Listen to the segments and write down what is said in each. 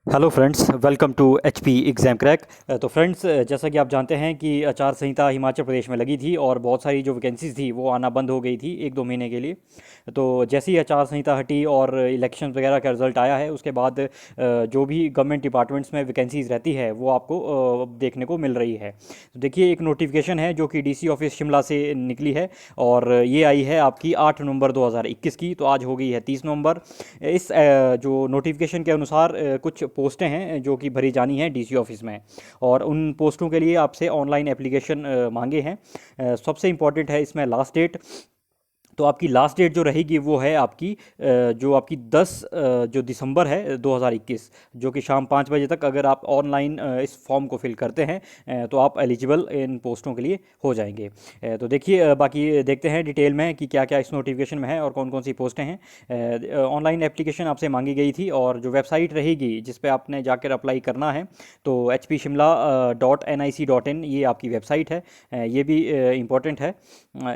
Hello friends, welcome to HP exam crack. तो friends, जैसा कि आप जानते हैं कि आचार संहिता हिमाचल प्रदेश में लगी थी और बहुत सारी जो वैकेंसीज़ थी वो आना बंद हो गई थी 1-2 महीने के लिए। तो जैसे ही आचार संहिता हटी और इलेक्शन वगैरह का रिज़ल्ट आया है, उसके बाद जो भी गवर्नमेंट डिपार्टमेंट्स में वैकेंसीज़ रहती है वो आपको देखने को मिल रही है। तो देखिए, एक नोटिफिकेशन है जो कि डीसी ऑफिस शिमला से निकली है और ये आई है आपकी 8 नवंबर 2021 की। तो आज हो गई है 30 नवंबर। इस जो नोटिफिकेशन के अनुसार कुछ पोस्टें हैं जो कि भरी जानी हैं डीसी ऑफिस में, और उन पोस्टों के लिए आपसे ऑनलाइन एप्लीकेशन मांगे हैं। सबसे इम्पॉर्टेंट है इसमें लास्ट डेट। तो आपकी लास्ट डेट जो रहेगी वो है आपकी जो आपकी 10 जो दिसंबर है 2021, जो कि शाम 5 बजे तक अगर आप ऑनलाइन इस फॉर्म को फिल करते हैं तो आप एलिजिबल इन पोस्टों के लिए हो जाएंगे। तो देखिए, बाकी देखते हैं डिटेल में कि क्या क्या इस नोटिफिकेशन में है और कौन कौन सी पोस्टें हैं। ऑनलाइन एप्लीकेशन आपसे मांगी गई थी और जो वेबसाइट रहेगी जिस पे आपने जाकर अप्लाई करना है, तो hpshimla.nic.in ये आपकी वेबसाइट है। ये भी इम्पोर्टेंट है।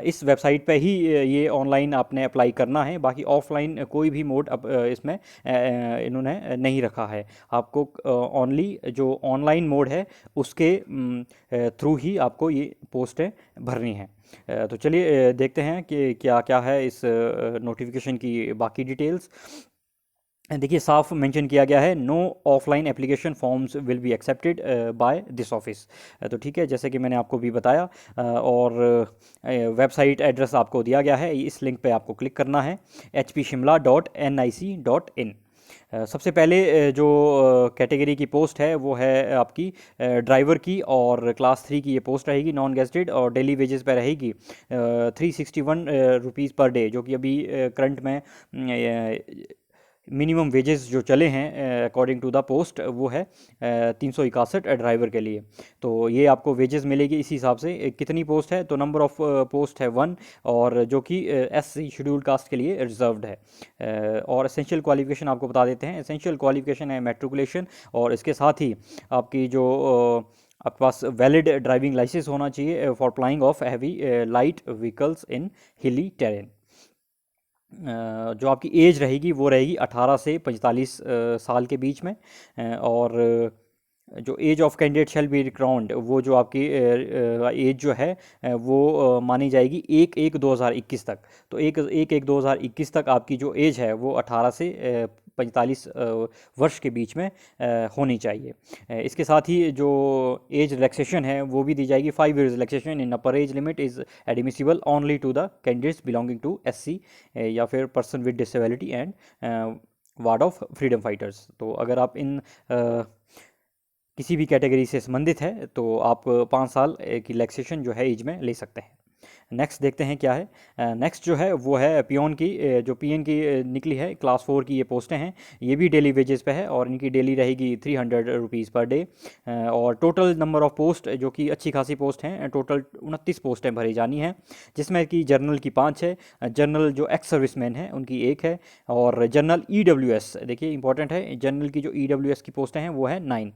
इस वेबसाइट पे ही ये ऑनलाइन आपने अप्लाई करना है। बाकी ऑफलाइन कोई भी मोड इसमें इन्होंने नहीं रखा है। आपको ओनली जो ऑनलाइन मोड है उसके थ्रू ही आपको ये पोस्टें भरनी है। तो चलिए देखते हैं कि क्या क्या है इस नोटिफिकेशन की बाकी डिटेल्स। देखिए, साफ मेंशन किया गया है, no offline application forms will be accepted by this office. तो ठीक है, जैसे कि मैंने आपको भी बताया। और वेबसाइट एड्रेस आपको दिया गया है, इस लिंक पे आपको क्लिक करना है hpshimla.nic.in। सबसे पहले जो कैटेगरी की पोस्ट है वो है आपकी ड्राइवर की, और क्लास 3 की ये पोस्ट रहेगी, नॉन गेस्टेड, और डेली वेजेस पे रहेगी 361 रुपीज़ पर डे, जो कि अभी करंट में मिनिमम वेजेस जो चले हैं अकॉर्डिंग टू द पोस्ट वो है 361 ड्राइवर के लिए। तो ये आपको वेजेस मिलेगी इसी हिसाब से। कितनी पोस्ट है, तो नंबर ऑफ पोस्ट है 1, और जो कि एससी शेड्यूल्ड कास्ट के लिए रिजर्व्ड है। और एसेंशियल क्वालिफिकेशन आपको बता देते हैं। एसेंशियल क्वालिफिकेशन है मैट्रिकुलेशन, और इसके साथ ही आपकी जो आपके पास वैलिड ड्राइविंग लाइसेंस होना चाहिए for applying of heavy light vehicles इन हिली टेरेन। जो आपकी एज रहेगी वो रहेगी 18 से 45 साल के बीच में। और जो age of candidate shall be reckoned, वो जो आपकी एज जो है वो मानी जाएगी 1/1/2021 तक। तो 1/1/2021 तक आपकी जो एज है वो 18 से 45 वर्ष के बीच में होनी चाहिए। इसके साथ ही जो एज रिलैक्सेशन है वो भी दी जाएगी। 5 years relaxation in upper age limit is admissible only to the candidates belonging to SC या फिर person with disability and ward of freedom fighters. तो अगर आप इन किसी भी कैटेगरी से संबंधित है तो आप 5 साल की रिलैक्सेशन जो है एज में ले सकते हैं। नेक्स्ट देखते हैं क्या है। नेक्स्ट जो है वो है पियोन की। जो पीएन की निकली है क्लास 4 की ये पोस्टें हैं। ये भी डेली वेजेस पे है और इनकी डेली रहेगी 300 रुपीज़ पर डे। और टोटल नंबर ऑफ पोस्ट जो कि अच्छी खासी पोस्ट हैं, टोटल 29 पोस्टें भरी जानी हैं, जिसमें कि जर्नल की 5 है, जनरल जो एक्स सर्विसमैन है उनकी 1 है, और जनरल ईडब्ल्यूएस, देखिए इंपॉर्टेंट है, जनरल की जो ईडब्ल्यूएस की पोस्टें हैं वो है 9।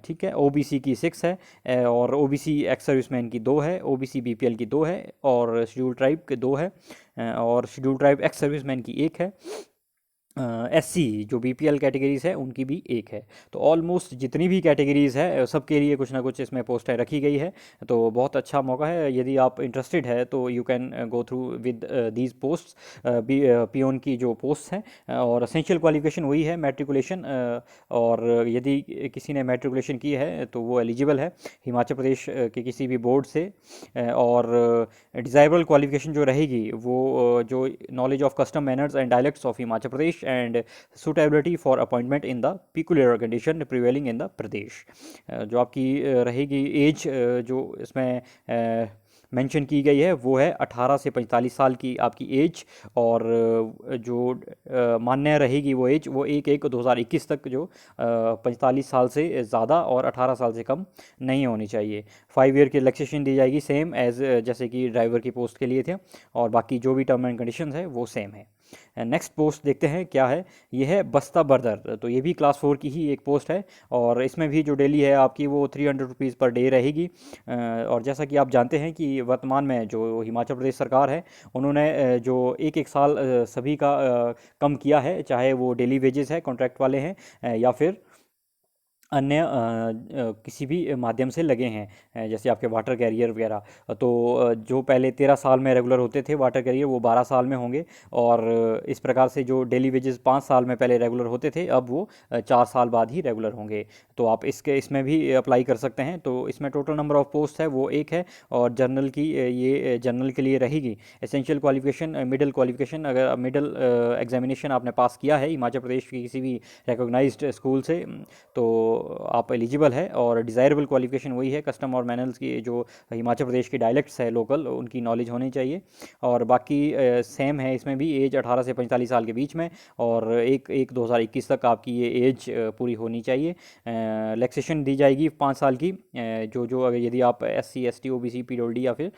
ठीक है, ओबीसी की 6 है, और ओबीसी एक्स सर्विसमैन की 2 है, ओबीसी बीपीएल की 2 है, और शेड्यूल ट्राइब के 2 है, और शेड्यूल ट्राइब एक्स सर्विसमैन की 1 है। एससी जो बीपीएल कैटेगरीज है उनकी भी 1 है। तो ऑलमोस्ट जितनी भी कैटेगरीज है सबके लिए कुछ ना कुछ इसमें पोस्टें रखी गई है। तो बहुत अच्छा मौका है, यदि आप इंटरेस्टेड है तो you can go through with these posts. Peon की जो पोस्ट हैं, और असेंशियल क्वालिफिकेशन वही है मैट्रिकुलेशन। और यदि किसी ने मैट्रिकुलेशन की है तो वो एलिजिबल है हिमाचल प्रदेश के किसी भी बोर्ड से। और डिज़ायरेबल क्वालिफिकेशन जो रहेगी वो जो knowledge of custom manners and dialects of Himachal Pradesh and suitability for appointment in the peculiar condition prevailing in the Pradesh. जो आपकी रहेगी एज जो इसमें मेंशन की गई है वो है 18 से 45 साल की आपकी एज। और जो मान्य रहेगी वो एज वो 1/1/2021 तक जो 45 साल से ज़्यादा और 18 साल से कम नहीं होनी चाहिए। 5 ईयर की रिलैक्सेशन दी जाएगी सेम एज जैसे कि ड्राइवर की पोस्ट के लिए थे, और बाकी जो भी टर्म एंड कंडीशंस है वो सेम है। नेक्स्ट पोस्ट देखते हैं क्या है। ये है बस्ता बर्दर। तो ये भी क्लास 4 की ही एक पोस्ट है, और इसमें भी जो डेली है आपकी वो 300 रुपीज़ पर डे रहेगी। और जैसा कि आप जानते हैं कि वर्तमान में जो हिमाचल प्रदेश सरकार है उन्होंने जो एक साल सभी का कम किया है, चाहे वो डेली वेजेस है, कॉन्ट्रैक्ट वाले हैं, या फिर अन्य किसी भी माध्यम से लगे हैं, जैसे आपके वाटर कैरियर वगैरह। तो जो पहले 13 साल में रेगुलर होते थे वाटर कैरियर, वो 12 साल में होंगे। और इस प्रकार से जो डेली वेजेस 5 साल में पहले रेगुलर होते थे, अब वो 4 साल बाद ही रेगुलर होंगे। तो आप इसमें भी अप्लाई कर सकते हैं। तो इसमें टोटल नंबर ऑफ़ पोस्ट है वो एक है। और जनरल की ये जनरल के लिए रहेगी। एसेंशियल क्वालिफिकेशन, मिडिल क्वालिफिकेशन, अगर मिडिल एग्जामिनेशन आपने पास किया है हिमाचल प्रदेश की किसी भी रिकॉग्नाइज्ड स्कूल से, तो आप एलिजिबल है। और डिज़ायरेबल क्वालिफिकेशन वही है, कस्टम और मैनर्स की जो हिमाचल प्रदेश की डायलेक्ट्स है लोकल, उनकी नॉलेज होनी चाहिए। और बाकी सेम है इसमें भी, एज 18 से 45 साल के बीच में। और 1/1/2021 तक आपकी ये एज पूरी होनी चाहिए। रिलैक्सेशन दी जाएगी 5 साल की, जो अगर यदि आप SC ST OBC PWD या फिर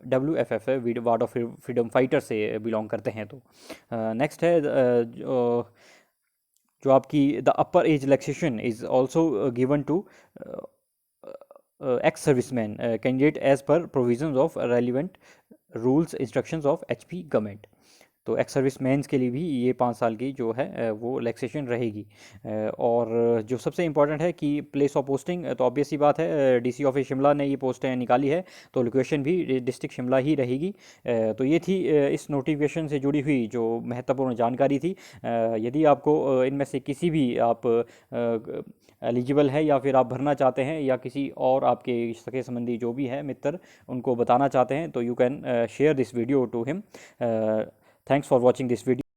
WFF ward of freedom fighter से बिलोंग करते हैं। तो नेक्स्ट है जो आपकी the upper age relaxation is also given to ex serviceman candidate as per provisions of relevant rules instructions of HP government. तो एक्स सर्विस मैंस के लिए भी ये 5 साल की जो है वो रिलैक्सेशन रहेगी। और जो सबसे इम्पॉर्टेंट है कि प्लेस ऑफ पोस्टिंग, तो ऑब्वियस सी बात है, DC ऑफिस शिमला ने ये पोस्टें निकाली है, तो लोकेशन भी डिस्ट्रिक्ट शिमला ही रहेगी। तो ये थी इस नोटिफिकेशन से जुड़ी हुई जो महत्वपूर्ण जानकारी थी। यदि आपको इनमें से किसी भी आप एलिजिबल है या फिर आप भरना चाहते हैं, या किसी और आपके सगे संबंधी जो भी है मित्र उनको बताना चाहते हैं, तो you can share this video to him. Thanks for watching this video.